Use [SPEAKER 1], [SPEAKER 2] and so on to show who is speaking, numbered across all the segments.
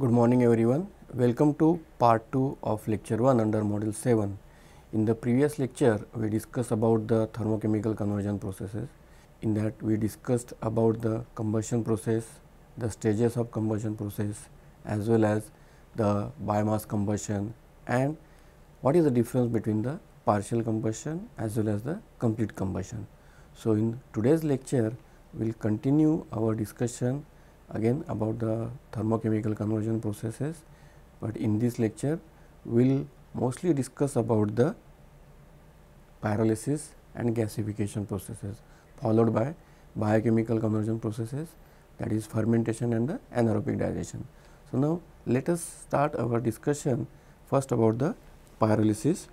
[SPEAKER 1] Good morning everyone. Welcome to part 2 of lecture 1 under module 7. In the previous lecture we discussed about the thermochemical conversion processes. In that we discussed about the combustion process, the stages of combustion process as well as the biomass combustion and what is the difference between the partial combustion as well as the complete combustion. So, in today's lecture we will continue our discussion again about the thermochemical conversion processes, but in this lecture we will mostly discuss about the pyrolysis and gasification processes followed by biochemical conversion processes, that is fermentation and the anaerobic digestion. So, now let us start our discussion first about the pyrolysis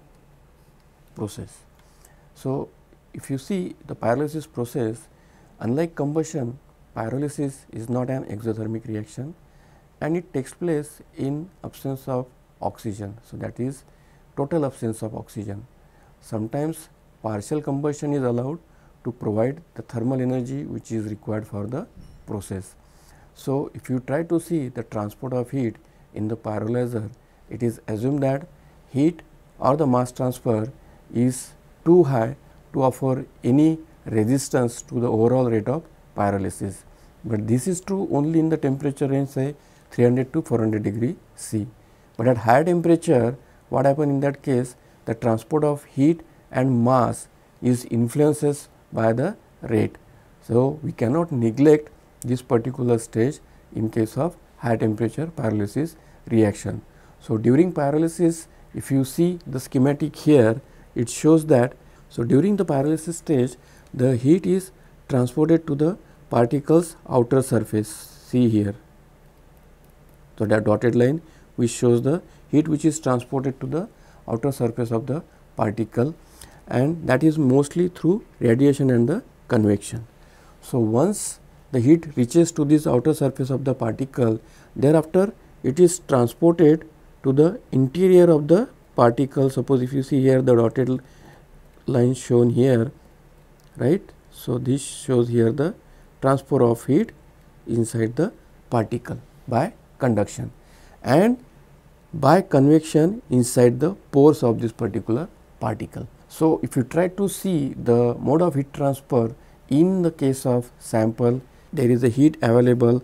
[SPEAKER 1] process. So, if you see the pyrolysis process, unlike combustion, pyrolysis is not an exothermic reaction and it takes place in absence of oxygen. So, that is total absence of oxygen. Sometimes partial combustion is allowed to provide the thermal energy which is required for the process. So, if you try to see the transport of heat in the pyrolyzer, it is assumed that heat or the mass transfer is too high to offer any resistance to the overall rate of pyrolysis, but this is true only in the temperature range say 300 to 400 degree C. But at higher temperature, what happens in that case, the transport of heat and mass is influences by the rate. So, we cannot neglect this particular stage in case of high temperature pyrolysis reaction. So, during pyrolysis, if you see the schematic here, it shows that, so during the pyrolysis stage, the heat is transported to the particle's outer surface, see here. So, that dotted line which shows the heat which is transported to the outer surface of the particle, and that is mostly through radiation and the convection. So, once the heat reaches to this outer surface of the particle, thereafter it is transported to the interior of the particle. Suppose if you see here the dotted line shown here, right. So, this shows here the transfer of heat inside the particle by conduction and by convection inside the pores of this particular particle. So, if you try to see the mode of heat transfer in the case of sample, there is a heat available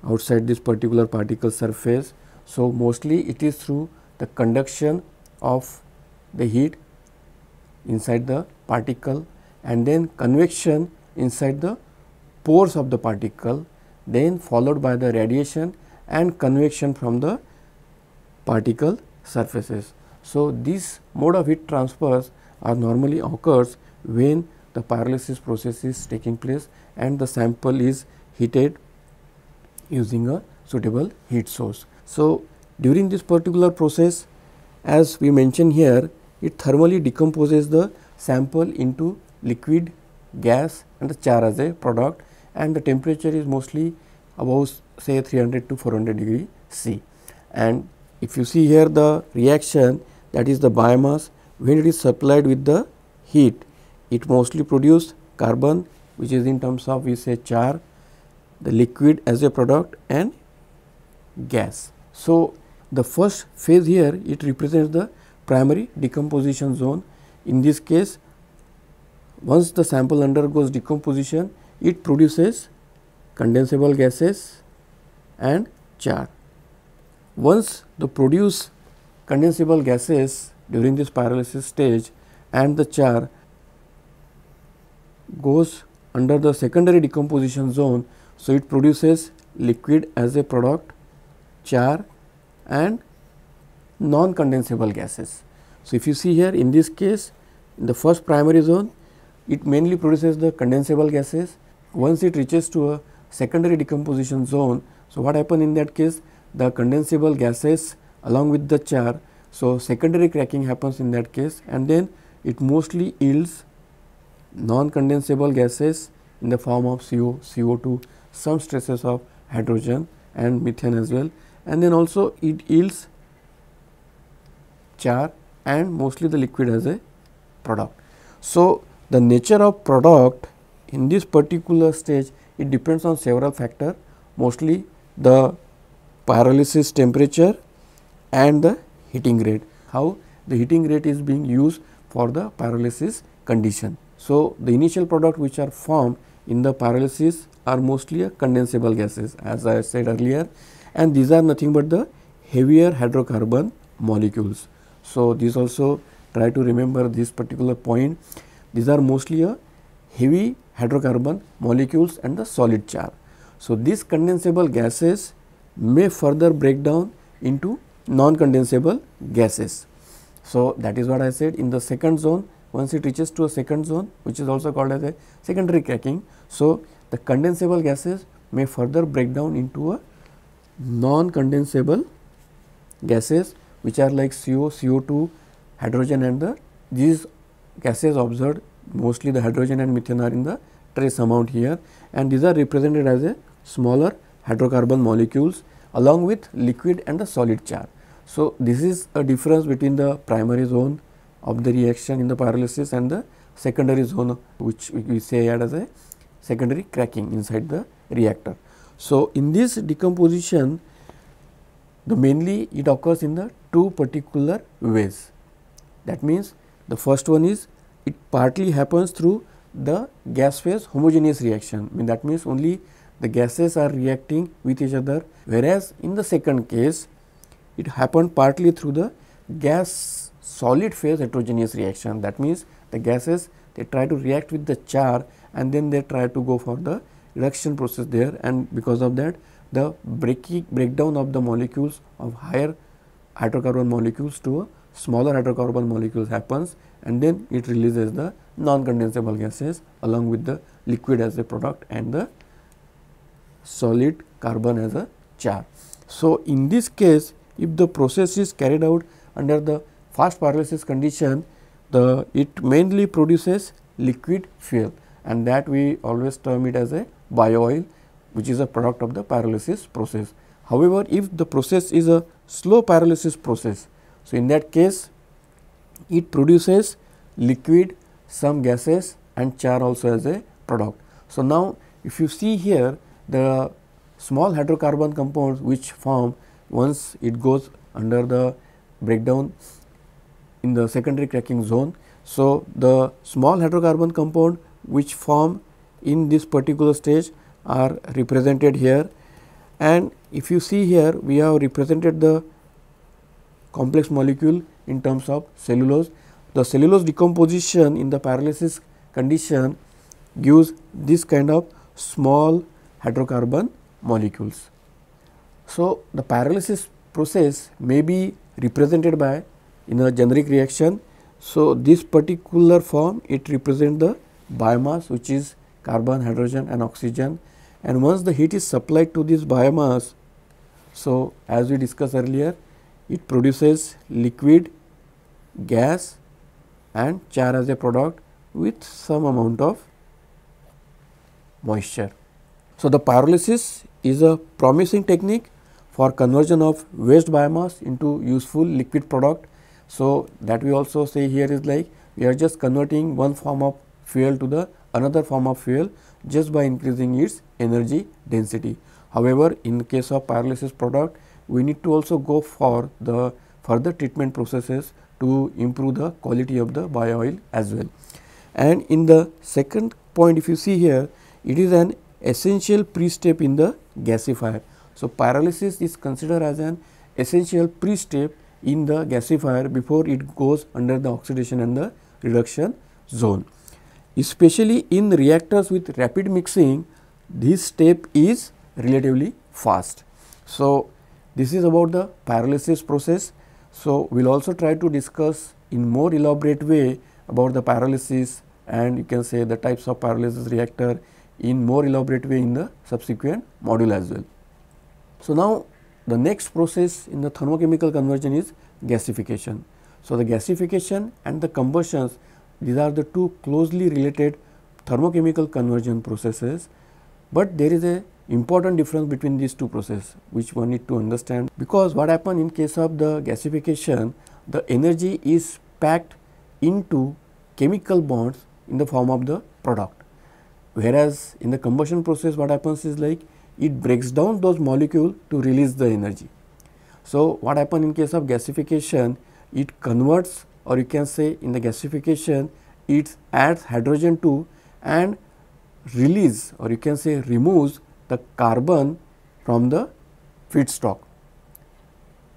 [SPEAKER 1] outside this particular particle surface. So, mostly it is through the conduction of the heat inside the particle and then convection inside the pores of the particle, then followed by the radiation and convection from the particle surfaces. So, this mode of heat transfers are normally occurs when the pyrolysis process is taking place and the sample is heated using a suitable heat source. So, during this particular process, as we mentioned here, it thermally decomposes the sample into liquid, gas and the char as a product, and the temperature is mostly above say 300 to 400 degree C. And if you see here the reaction, that is the biomass, when it is supplied with the heat, it mostly produce carbon which is in terms of we say char, the liquid as a product and gas. So, the first phase here it represents the primary decomposition zone. In this case, once the sample undergoes decomposition, it produces condensable gases and char. Once the produced condensable gases during this pyrolysis stage and the char goes under the secondary decomposition zone, so it produces liquid as a product, char and non-condensable gases. So, if you see here in this case, in the first primary zone, it mainly produces the condensable gases. Once it reaches to a secondary decomposition zone, so what happens in that case, the condensable gases along with the char, so secondary cracking happens in that case, and then it mostly yields non-condensable gases in the form of CO, CO2, some stresses of hydrogen and methane as well, and then also it yields char and mostly the liquid as a product. So, the nature of product in this particular stage, it depends on several factors, mostly the pyrolysis temperature and the heating rate. How the heating rate is being used for the pyrolysis condition. So, the initial product which are formed in the pyrolysis are mostly a condensable gases, as I said earlier, and these are nothing but the heavier hydrocarbon molecules. So, this also try to remember this particular point. These are mostly a heavy hydrocarbon molecules and the solid char. So, these condensable gases may further break down into non-condensable gases. So, that is what I said in the second zone. Once it reaches to a second zone, which is also called as a secondary cracking. So, the condensable gases may further break down into a non-condensable gases, which are like CO, CO2, hydrogen, and these gases observed, mostly the hydrogen and methane are in the trace amount here, and these are represented as a smaller hydrocarbon molecules along with liquid and the solid char. So, this is a difference between the primary zone of the reaction in the pyrolysis and the secondary zone, which we say as a secondary cracking inside the reactor. So, in this decomposition, the mainly it occurs in the two particular ways. That means, the first one is it partly happens through the gas phase homogeneous reaction. That means, only the gases are reacting with each other, whereas in the second case it happened partly through the gas solid phase heterogeneous reaction. That means, the gases they try to react with the char and then they try to go for the reduction process there, and because of that the breakdown of the molecules of higher hydrocarbon molecules to a smaller hydrocarbon molecules happens, and then it releases the non-condensable gases along with the liquid as a product and the solid carbon as a char. So, in this case, if the process is carried out under the fast pyrolysis condition, it mainly produces liquid fuel, and that we always term it as a bio oil, which is a product of the pyrolysis process. However, if the process is a slow pyrolysis process, so in that case it produces liquid, some gases and char also as a product. So, now if you see here the small hydrocarbon compounds which form once it goes under the breakdown in the secondary cracking zone. So, the small hydrocarbon compound which form in this particular stage are represented here, and if you see here we have represented the complex molecule in terms of cellulose. The cellulose decomposition in the pyrolysis condition gives this kind of small hydrocarbon molecules. So, the pyrolysis process may be represented by in a generic reaction. So, this particular form it represents the biomass, which is carbon, hydrogen and oxygen, and once the heat is supplied to this biomass, so as we discussed earlier, it produces liquid, gas and char as a product with some amount of moisture. So, the pyrolysis is a promising technique for conversion of waste biomass into useful liquid product. So, that we also say here is like we are just converting one form of fuel to the another form of fuel just by increasing its energy density. However, in the case of pyrolysis product, we need to also go for the further treatment processes to improve the quality of the bio oil as well. And in the second point, if you see here, it is an essential pre-step in the gasifier. So, pyrolysis is considered as an essential pre-step in the gasifier before it goes under the oxidation and the reduction zone. Especially in reactors with rapid mixing, this step is relatively fast. So, this is about the pyrolysis process. So, we will also try to discuss in more elaborate way about the pyrolysis, and you can say the types of pyrolysis reactor in more elaborate way in the subsequent module as well. So, now the next process in the thermochemical conversion is gasification. So, the gasification and the combustions, these are the two closely related thermochemical conversion processes, but there is a important difference between these two processes which one need to understand, because what happens in case of the gasification, the energy is packed into chemical bonds in the form of the product, whereas in the combustion process what happens is like it breaks down those molecules to release the energy. So, what happens in case of gasification, it converts, or you can say in the gasification it adds hydrogen to and release, or you can say removes the carbon from the feedstock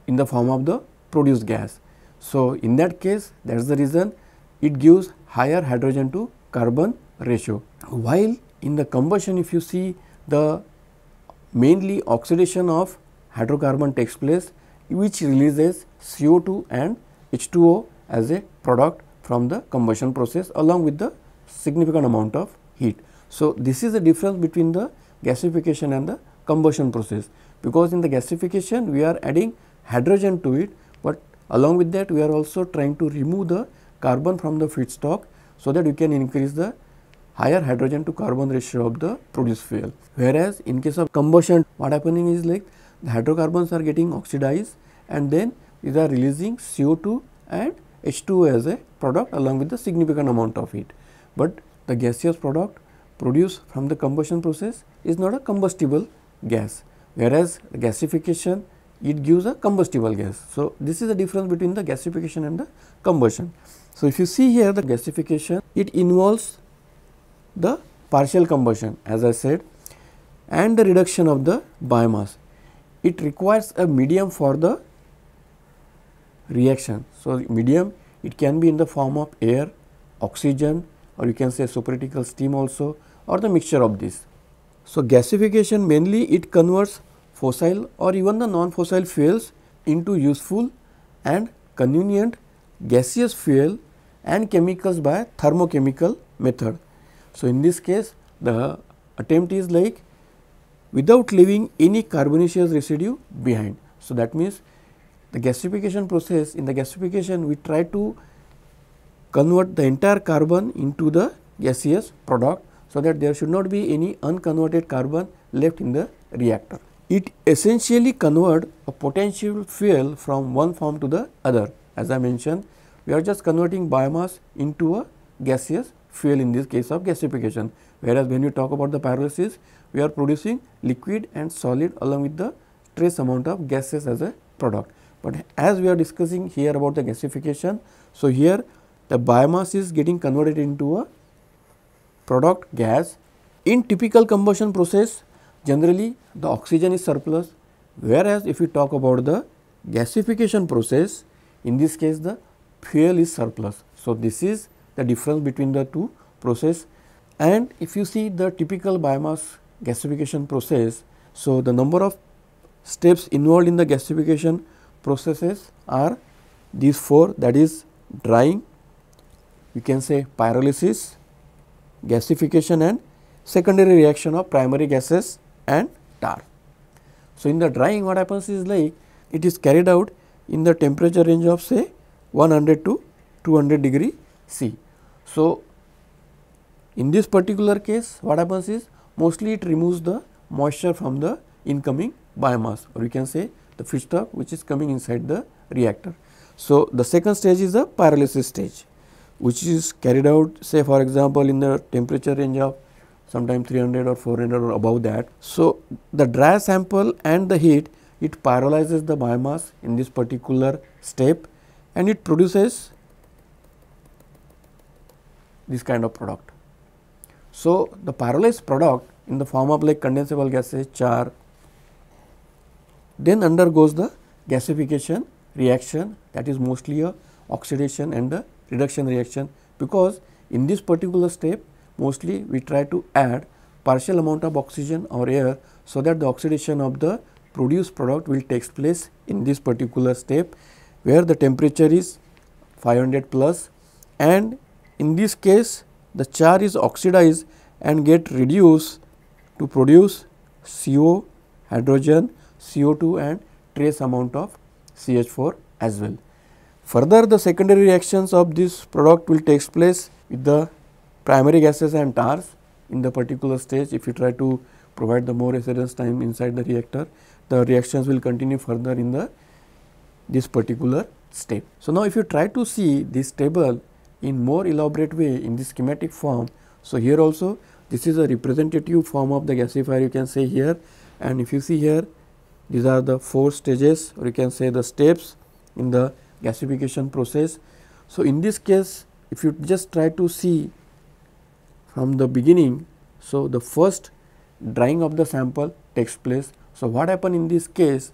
[SPEAKER 1] in the form of the produced gas. So, in that case, that is the reason it gives higher hydrogen to carbon ratio. While in the combustion, if you see, the mainly oxidation of hydrocarbon takes place, which releases CO2 and H2O as a product from the combustion process along with the significant amount of heat. So, this is the difference between the gasification and the combustion process, because in the gasification we are adding hydrogen to it, but along with that we are also trying to remove the carbon from the feedstock, so that we can increase the higher hydrogen to carbon ratio of the produced fuel. Whereas in case of combustion, what happening is like the hydrocarbons are getting oxidized and then these are releasing CO2 and H2O as a product along with the significant amount of heat. But the gaseous product produced from the combustion process is not a combustible gas, whereas the gasification, it gives a combustible gas. So, this is the difference between the gasification and the combustion. So, if you see here the gasification, it involves the partial combustion as I said and the reduction of the biomass. It requires a medium for the reaction. So, medium, it can be in the form of air, oxygen, or you can say supercritical steam also, or the mixture of this. So, gasification mainly it converts fossil or even the non-fossil fuels into useful and convenient gaseous fuel and chemicals by thermochemical method. So, in this case the attempt is like without leaving any carbonaceous residue behind. So, that means the gasification process, in the gasification we try to convert the entire carbon into the gaseous product, so that there should not be any unconverted carbon left in the reactor. It essentially converts a potential fuel from one form to the other. As I mentioned, we are just converting biomass into a gaseous fuel in this case of gasification, whereas when you talk about the pyrolysis, we are producing liquid and solid along with the trace amount of gases as a product. But as we are discussing here about the gasification, so here the biomass is getting converted into a product gas. In typical combustion process, generally the oxygen is surplus, whereas if we talk about the gasification process, in this case the fuel is surplus. So, this is the difference between the two process. And if you see the typical biomass gasification process, so the number of steps involved in the gasification processes are these four, that is drying, you can say pyrolysis, gasification and secondary reaction of primary gases and tar. So, in the drying what happens is like it is carried out in the temperature range of say 100 to 200 degree C. So, in this particular case what happens is mostly it removes the moisture from the incoming biomass, or you can say the feedstock which is coming inside the reactor. So, the second stage is the pyrolysis stage, which is carried out say for example in the temperature range of sometime 300 or 400 or above that. So, the dry sample and the heat, it pyrolyzes the biomass in this particular step and it produces this kind of product. So, the pyrolyzed product in the form of like condensable gases, char, then undergoes the gasification reaction, that is mostly a oxidation and the reduction reaction, because in this particular step mostly we try to add partial amount of oxygen or air, so that the oxidation of the produced product will take place in this particular step, where the temperature is 500 plus, and in this case the char is oxidized and get reduced to produce CO, hydrogen, CO2 and trace amount of CH4 as well. Further, the secondary reactions of this product will take place with the primary gases and tars in the particular stage. If you try to provide the more residence time inside the reactor, the reactions will continue further in this particular step. So, now if you try to see this table in more elaborate way in the schematic form, so here also this is a representative form of the gasifier, you can say here, And if you see here, these are the 4 stages, or you can say the steps in the gasification process. So, in this case, if you just try to see from the beginning, so the first drying of the sample takes place. So, what happen in this case?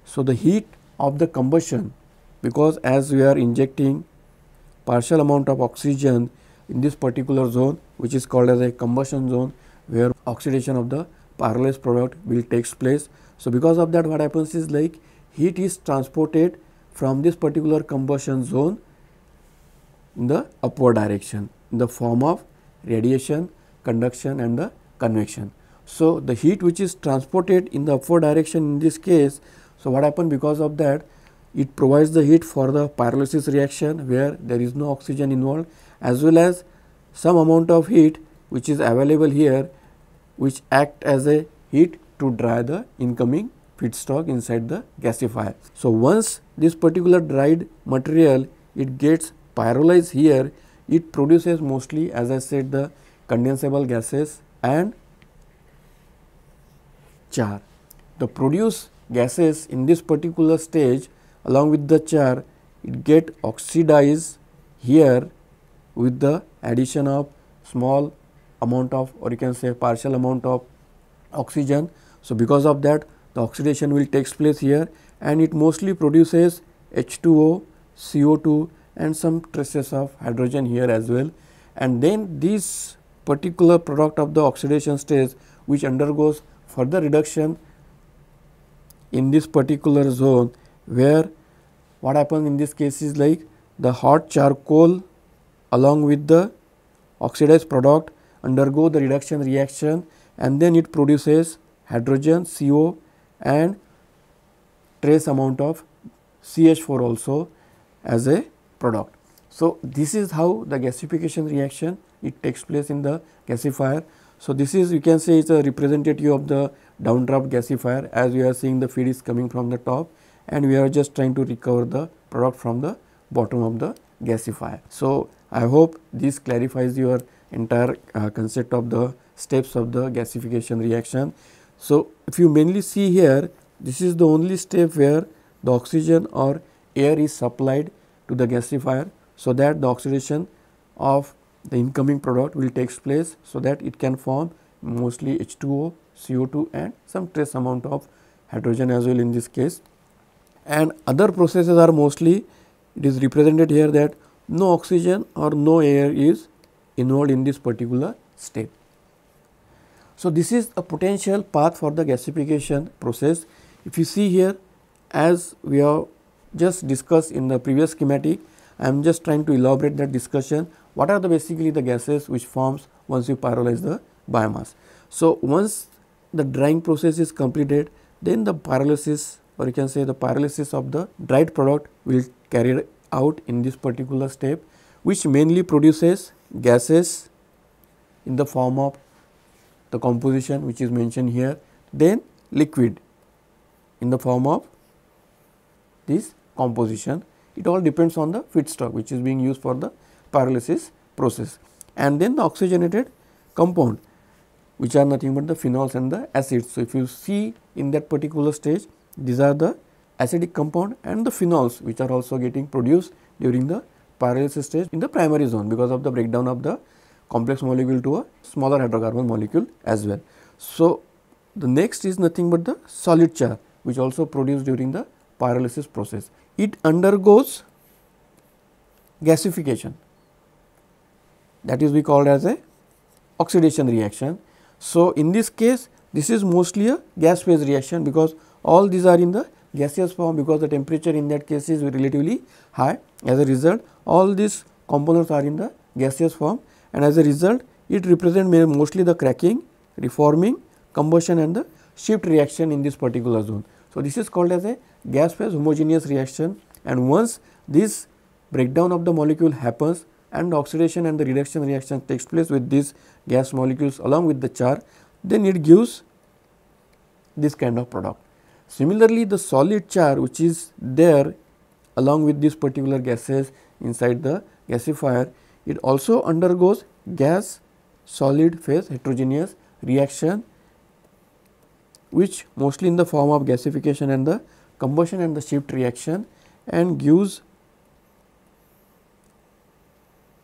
[SPEAKER 1] So, the heat of the combustion, because as we are injecting partial amount of oxygen in this particular zone, which is called as a combustion zone, where oxidation of the pyrolysis product will takes place. So, because of that, what happens is like heat is transported from this particular combustion zone in the upward direction in the form of radiation, conduction and the convection. So, the heat which is transported in the upward direction in this case, so what happens because of that, it provides the heat for the pyrolysis reaction where there is no oxygen involved, as well as some amount of heat which is available here, which act as a heat to dry the incoming feedstock inside the gasifier. So, once this particular dried material it gets pyrolyzed here, it produces mostly, as I said, the condensable gases and char. The produced gases in this particular stage along with the char, it get oxidized here with the addition of small amount of, or you can say partial amount of oxygen. So, because of that, the oxidation will takes place here and it mostly produces H2O, CO2 and some traces of hydrogen here as well. And then this particular product of the oxidation stage, which undergoes further reduction in this particular zone, where what happens in this case is like the hot charcoal along with the oxidized product undergo the reduction reaction and then it produces hydrogen, CO and trace amount of CH4 also as a product. So, this is how the gasification reaction it takes place in the gasifier. So, this is, you can say, it's a representative of the downdraft gasifier, as we are seeing the feed is coming from the top and we are just trying to recover the product from the bottom of the gasifier. So, I hope this clarifies your entire concept of the steps of the gasification reaction. So, if you mainly see here, this is the only step where the oxygen or air is supplied to the gasifier, so that the oxidation of the incoming product will takes place, so that it can form mostly H2O, CO2 and some trace amount of hydrogen as well in this case. And other processes are mostly, it is represented here that no oxygen or no air is involved in this particular step. So, this is a potential path for the gasification process. If you see here, as we have just discussed in the previous schematic, I am just trying to elaborate that discussion. What are the basically the gases which forms once you pyrolyze the biomass? So, once the drying process is completed, then the pyrolysis, or you can say the pyrolysis of the dried product will carry out in this particular step, which mainly produces gases in the form of the composition which is mentioned here, then liquid in the form of this composition. It all depends on the feedstock which is being used for the pyrolysis process, and then the oxygenated compound, which are nothing but the phenols and the acids. So, if you see in that particular stage, these are the acidic compound and the phenols which are also getting produced during the pyrolysis stage in the primary zone, because of the breakdown of the complex molecule to a smaller hydrocarbon molecule as well. So, the next is nothing but the solid char, which also produced during the pyrolysis process. It undergoes gasification, that is we called as a oxidation reaction. So, in this case, this is mostly a gas phase reaction, because all these are in the gaseous form, because the temperature in that case is relatively high. As a result, all these components are in the gaseous form, and as a result it represents mostly the cracking, reforming, combustion and the shift reaction in this particular zone. So, this is called as a gas phase homogeneous reaction, and once this breakdown of the molecule happens and the oxidation and the reduction reaction takes place with these gas molecules along with the char, then it gives this kind of product. Similarly, the solid char which is there along with these particular gases inside the gasifier, it also undergoes gas solid phase heterogeneous reaction which mostly in the form of gasification and the combustion and the shift reaction, and gives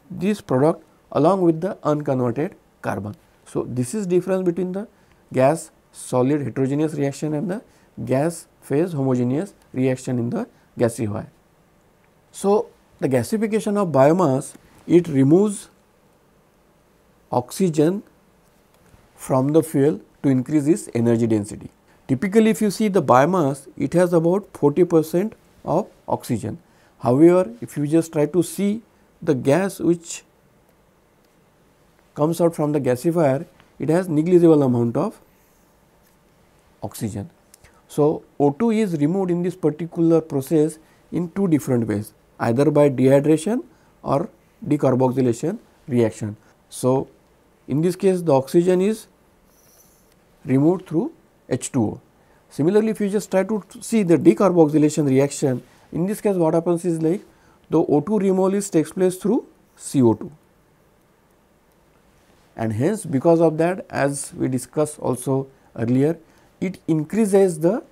[SPEAKER 1] this product along with the unconverted carbon. So, this is difference between the gas solid heterogeneous reaction and the gas phase homogeneous reaction in the gasifier. So, the gasification of biomass, it removes oxygen from the fuel to increase its energy density. Typically, if you see the biomass, it has about 40% of oxygen. However, if you just try to see the gas which comes out from the gasifier, it has negligible amount of oxygen. So, O2 is removed in this particular process in two different ways, either by dehydration or decarboxylation reaction. So, in this case the oxygen is removed through H2O. Similarly, if you just try to see the decarboxylation reaction, in this case what happens is like the O2 removal takes place through CO2, and hence because of that, as we discussed also earlier, it increases the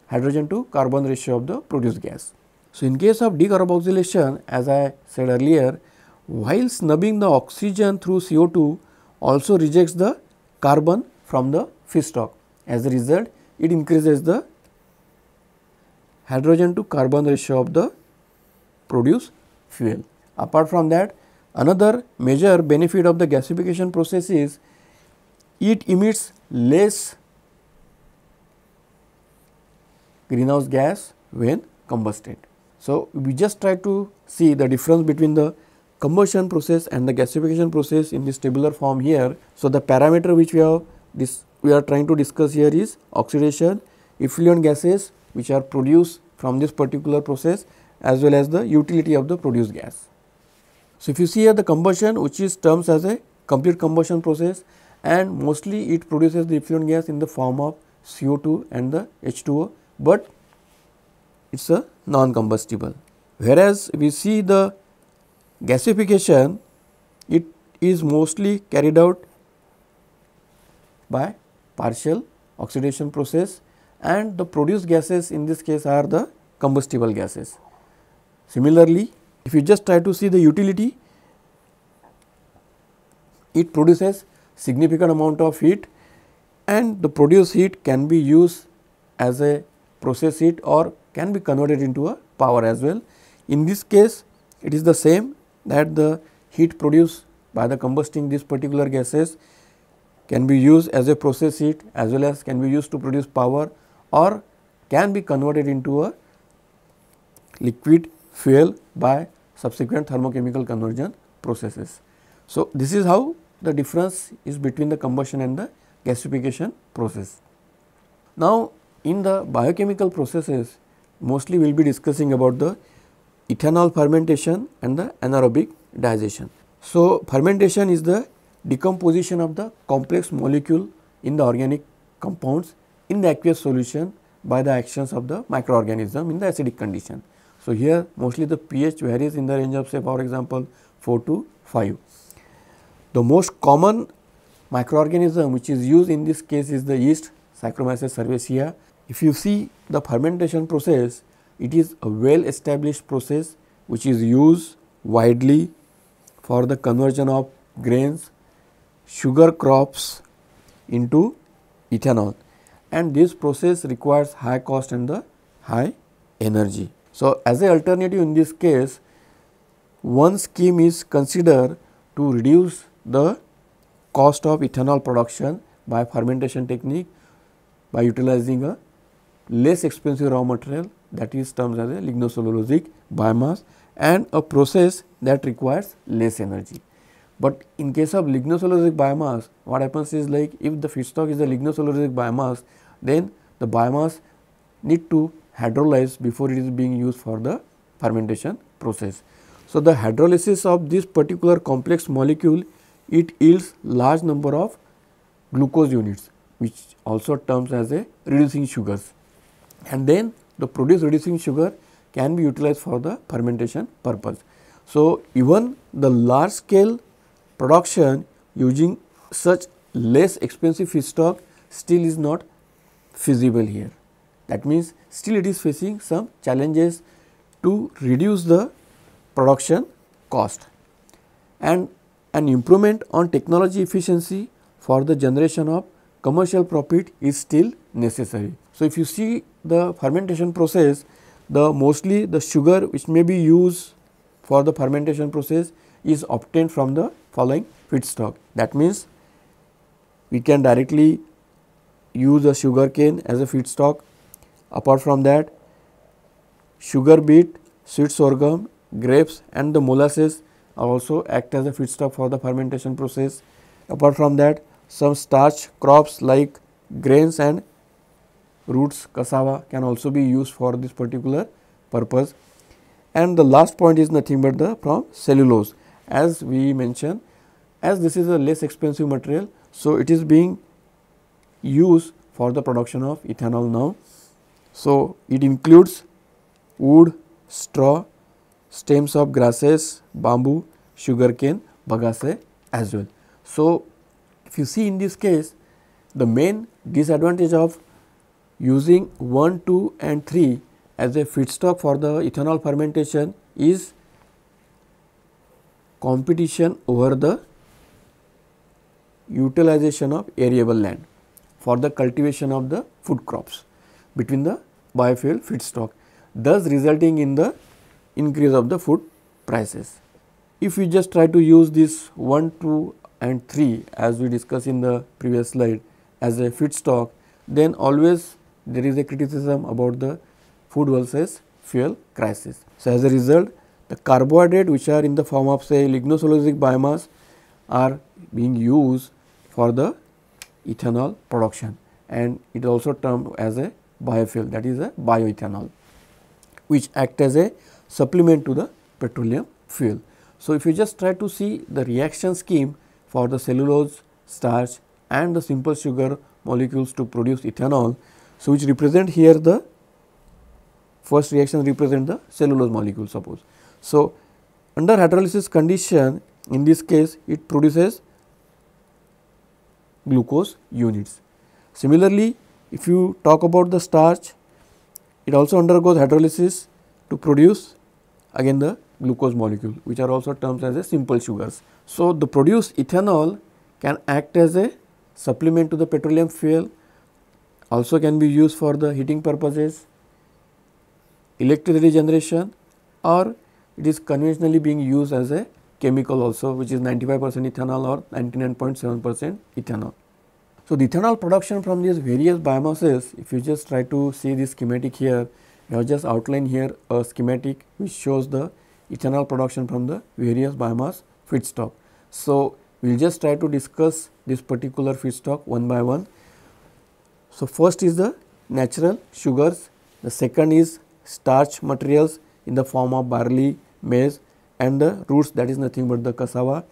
[SPEAKER 1] hydrogen to carbon ratio of the produced gas. So, in case of decarboxylation, as I said earlier, while snubbing the oxygen through CO2 also rejects the carbon from the feedstock. As a result, it increases the hydrogen to carbon ratio of the produced fuel. Apart from that, another major benefit of the gasification process is it emits less greenhouse gas when combusted. So, we just try to see the difference between the combustion process and the gasification process in this tabular form here. So, the parameter which we are trying to discuss here is oxidation, effluent gases which are produced from this particular process, as well as the utility of the produced gas. So, if you see here the combustion, which is termed as a complete combustion process, and mostly it produces the effluent gas in the form of CO2 and the H2O, but it is a non-combustible. Whereas, we see the gasification, it is mostly carried out by partial oxidation process, and the produced gases in this case are the combustible gases. Similarly, if you just try to see the utility, it produces significant amount of heat, and the produced heat can be used as a process heat or can be converted into a power as well. In this case, it is the same, that the heat produced by the combusting these particular gases can be used as a process heat, as well as can be used to produce power, or can be converted into a liquid fuel by subsequent thermochemical conversion processes. So, this is how the difference is between the combustion and the gasification process. Now, in the biochemical processes, mostly we will be discussing about the ethanol fermentation and the anaerobic digestion. So, fermentation is the decomposition of the complex molecule in the organic compounds in the aqueous solution by the actions of the microorganism in the acidic condition. So, here mostly the pH varies in the range of, say, for example 4 to 5. The most common microorganism which is used in this case is the yeast, Saccharomyces cerevisiae. If you see the fermentation process, it is a well established process which is used widely for the conversion of grains, sugar crops into ethanol, and this process requires high cost and the high energy. So, as an alternative in this case, one scheme is considered to reduce the cost of ethanol production by fermentation technique by utilizing a less expensive raw material, that is termed as a lignocellulosic biomass, and a process that requires less energy. But in case of lignocellulosic biomass, what happens is like if the feedstock is a lignocellulosic biomass, then the biomass need to hydrolyze before it is being used for the fermentation process. So, the hydrolysis of this particular complex molecule, it yields large number of glucose units, which also terms as a reducing sugars, and then the produced reducing sugar can be utilized for the fermentation purpose. So, even the large scale production using such less expensive feedstock still is not feasible here. That means still it is facing some challenges to reduce the production cost, and an improvement on technology efficiency for the generation of commercial profit is still necessary. So, if you see the fermentation process, mostly the sugar which may be used for the fermentation process is obtained from the following feedstock. That means we can directly use a sugar cane as a feedstock. Apart from that, sugar beet, sweet sorghum, grapes and the molasses also act as a feedstock for the fermentation process. Apart from that, some starch crops like grains and roots, cassava can also be used for this particular purpose. And the last point is nothing but the from cellulose. As we mentioned, as this is a less expensive material, so it is being used for the production of ethanol now. So, it includes wood, straw, stems of grasses, bamboo, sugarcane, bagasse as well. So, if you see in this case, the main disadvantage of using 1, 2 and 3 as a feedstock for the ethanol fermentation is competition over the utilization of arable land for the cultivation of the food crops between the biofuel feedstock, thus resulting in the increase of the food prices. If we just try to use this 1, 2 and 3 as we discussed in the previous slide as a feedstock, then always there is a criticism about the food versus fuel crisis. So, as a result, the carbohydrate which are in the form of say lignocellulosic biomass are being used for the ethanol production, and it also termed as a biofuel, that is a bioethanol, which act as a supplement to the petroleum fuel. So, if you just try to see the reaction scheme for the cellulose, starch and the simple sugar molecules to produce ethanol, so which represent here the first reaction represent the cellulose molecule suppose. So, under hydrolysis condition, in this case it produces glucose units. Similarly, if you talk about the starch, it also undergoes hydrolysis to produce again the glucose molecule, which are also termed as a simple sugars. So, the produced ethanol can act as a supplement to the petroleum fuel, also can be used for the heating purposes, electricity generation, or it is conventionally being used as a chemical also, which is 95% ethanol or 99.7% ethanol. So, the ethanol production from these various biomasses, if you just try to see this schematic here, we have just outlined here a schematic which shows the ethanol production from the various biomass feedstock. So, we will just try to discuss this particular feedstock one by one. So, first is the natural sugars, the second is starch materials in the form of barley, maize and the roots, that is nothing but the cassava,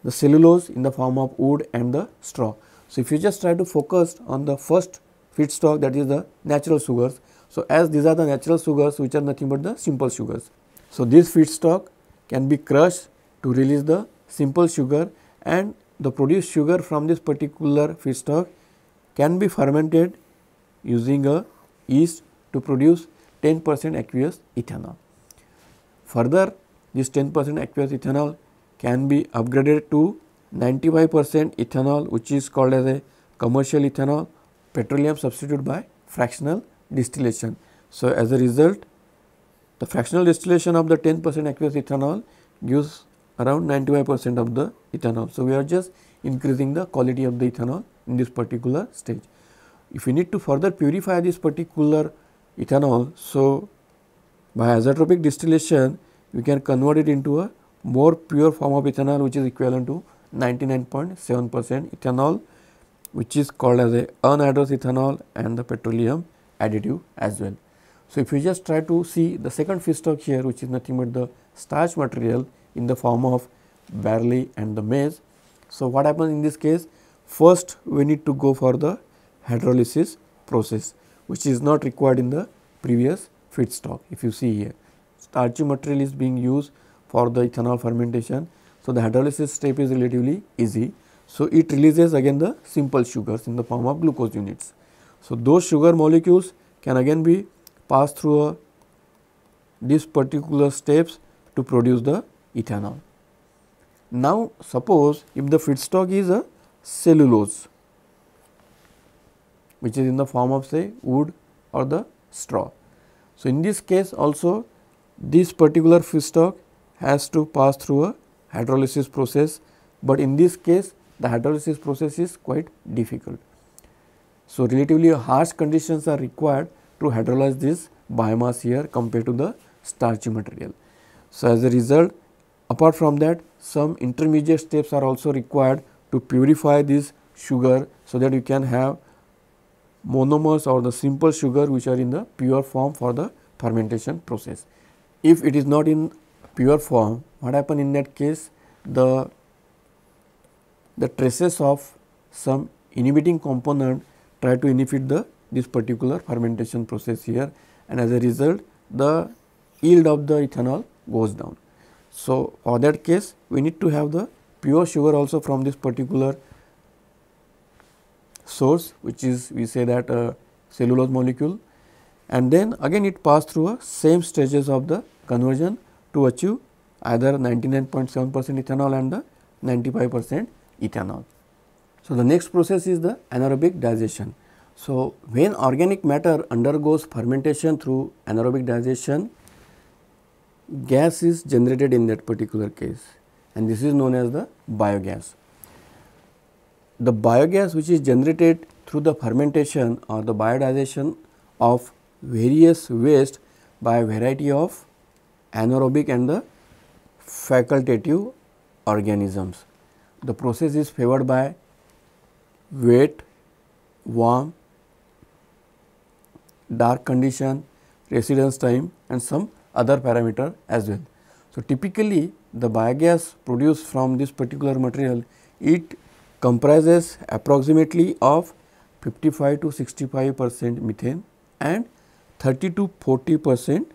[SPEAKER 1] the cellulose in the form of wood and the straw. So, if you just try to focus on the first feedstock, that is the natural sugars. So, as these are the natural sugars which are nothing but the simple sugars. So, this feedstock can be crushed to release the simple sugar, and the produced sugar from this particular feedstock can be fermented using a yeast to produce 10% aqueous ethanol. Further, this 10% aqueous ethanol can be upgraded to 95% ethanol, which is called as a commercial ethanol, petroleum substitute by fractional distillation. So, as a result, the fractional distillation of the 10% aqueous ethanol gives around 95% of the ethanol. So, we are just increasing the quality of the ethanol in this particular stage. If we need to further purify this particular ethanol, so by azeotropic distillation we can convert it into a more pure form of ethanol, which is equivalent to 99.7% ethanol, which is called as a anhydrous ethanol and the petroleum additive as well. So, if you just try to see the second feedstock here, which is nothing but the starch material in the form of barley and the maize. So, what happens in this case? First, we need to go for the hydrolysis process, which is not required in the previous feedstock. If you see here, starchy material is being used for the ethanol fermentation. So, the hydrolysis step is relatively easy. So, it releases again the simple sugars in the form of glucose units. So, those sugar molecules can again be passed through these particular steps to produce the ethanol. Now, suppose if the feedstock is a cellulose, which is in the form of say wood or the straw. So, in this case also this particular feedstock has to pass through a hydrolysis process, but in this case the hydrolysis process is quite difficult. So, relatively harsh conditions are required to hydrolyze this biomass here compared to the starchy material. So, as a result, apart from that, some intermediate steps are also required to purify this sugar, so that you can have monomers or the simple sugar which are in the pure form for the fermentation process. If it is not in pure form, what happen in that case? The traces of some inhibiting component try to inhibit this particular fermentation process here, and as a result the yield of the ethanol goes down. So, for that case we need to have the pure sugar also from this particular source, which is we say that a cellulose molecule, and then again it pass through a same stages of the conversion to achieve either 99.7% ethanol and the 95% ethanol. So, the next process is the anaerobic digestion. So, when organic matter undergoes fermentation through anaerobic digestion, gas is generated in that particular case, and this is known as the biogas. The biogas which is generated through the fermentation or the biodigestion of various waste by a variety of anaerobic and the facultative organisms. The process is favored by wet, warm, dark condition, residence time and some other parameter as well. So, typically the biogas produced from this particular material, it comprises approximately of 55 to 65% methane and 30 to 40%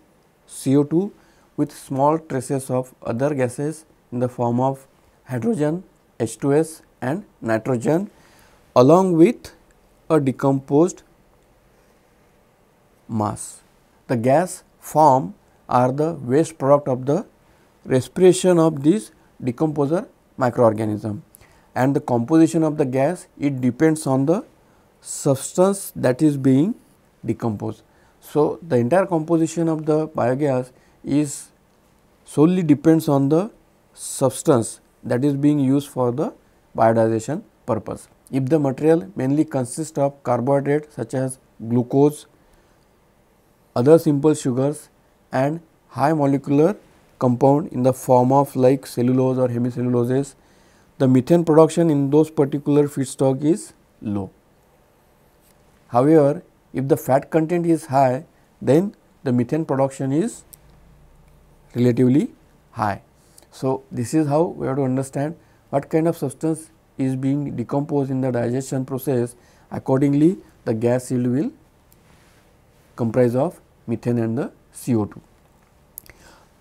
[SPEAKER 1] CO2 with small traces of other gases in the form of hydrogen, H2S and nitrogen, along with a decomposed mass. The gas form are the waste product of the respiration of this decomposer microorganism, and the composition of the gas, it depends on the substance that is being decomposed. So, the entire composition of the biogas is solely depends on the substance that is being used for the biodigestion purpose. If the material mainly consists of carbohydrate such as glucose, other simple sugars and high molecular compound in the form of like cellulose or hemicelluloses, the methane production in those particular feedstock is low. However, if the fat content is high, then the methane production is relatively high. So, this is how we have to understand what kind of substance is being decomposed in the digestion process. Accordingly, the gas yield will comprise of methane and the CO2.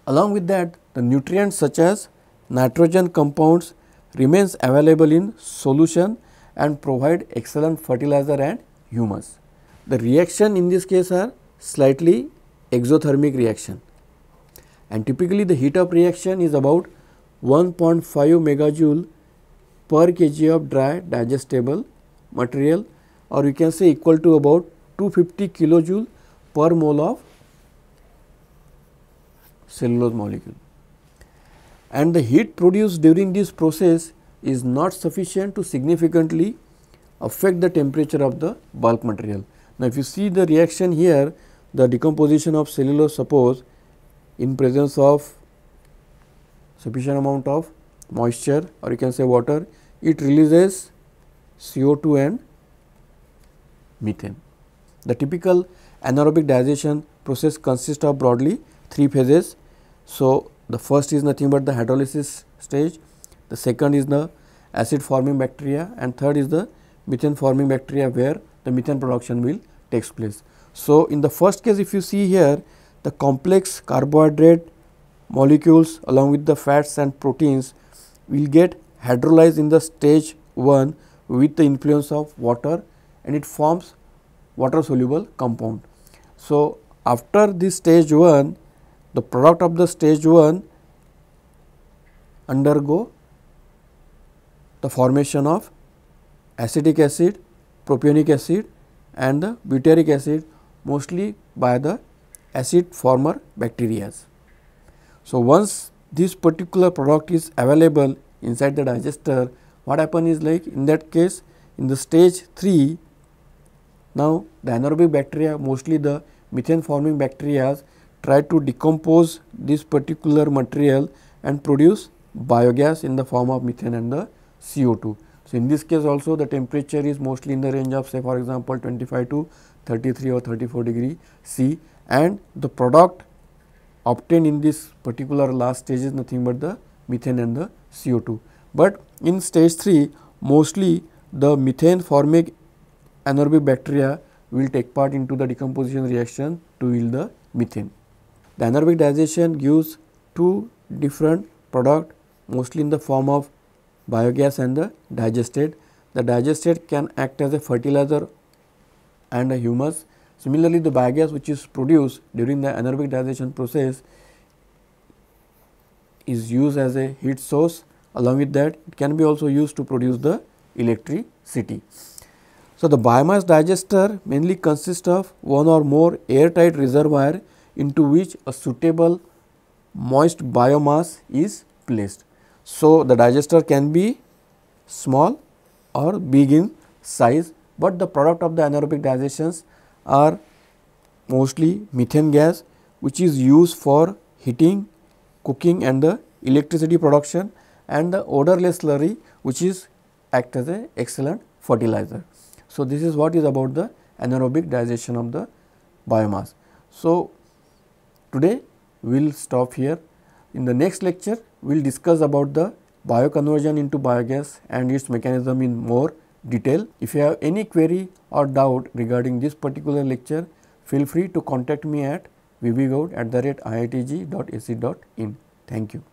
[SPEAKER 1] Along with that, the nutrients such as nitrogen compounds remains available in solution and provide excellent fertilizer and humus. The reaction in this case are slightly exothermic reaction, and typically the heat up reaction is about 1.5 megajoule per kg of dry digestible material, or you can say equal to about 250 kilojoule per mole of cellulose molecule. And the heat produced during this process is not sufficient to significantly affect the temperature of the bulk material. Now, if you see the reaction here, the decomposition of cellulose, suppose in presence of sufficient amount of moisture or you can say water, it releases CO2 and methane. The typical anaerobic digestion process consists of broadly 3 phases. So, the first is nothing but the hydrolysis stage, the second is the acid forming bacteria, and third is the methane forming bacteria where the methane production will takes place. So, in the first case, if you see here, the complex carbohydrate molecules along with the fats and proteins will get hydrolyzed in the stage 1 with the influence of water, and it forms water soluble compound. So, after this stage 1, the product of the stage 1 undergo the formation of acetic acid, propionic acid and the butyric acid, mostly by the acid former bacteria. So, once this particular product is available inside the digester, what happen is like in that case in the stage 3, now the anaerobic bacteria, mostly the methane forming bacteria, try to decompose this particular material and produce biogas in the form of methane and the CO2. So, in this case also the temperature is mostly in the range of say for example 25 to 33 or 34 degree C, and the product obtained in this particular last stage is nothing but the methane and the CO2. But in stage 3, mostly the methane forming anaerobic bacteria will take part into the decomposition reaction to yield the methane. The anaerobic digestion gives two different products, mostly in the form of biogas and the digestate. The digestate can act as a fertilizer and a humus. Similarly, the biogas which is produced during the anaerobic digestion process is used as a heat source. Along with that, it can be also used to produce the electricity. So, the biomass digester mainly consists of one or more airtight reservoir into which a suitable moist biomass is placed. So, the digester can be small or big in size, but the product of the anaerobic digestions are mostly methane gas, which is used for heating, cooking and the electricity production, and the odorless slurry which is act as a excellent fertilizer. So, this is what is about the anaerobic digestion of the biomass. So, today we will stop here. In the next lecture, we will discuss about the bioconversion into biogas and its mechanism in more detail. If you have any query or doubt regarding this particular lecture, feel free to contact me at vbgaud@iitg.ac.in. Thank you.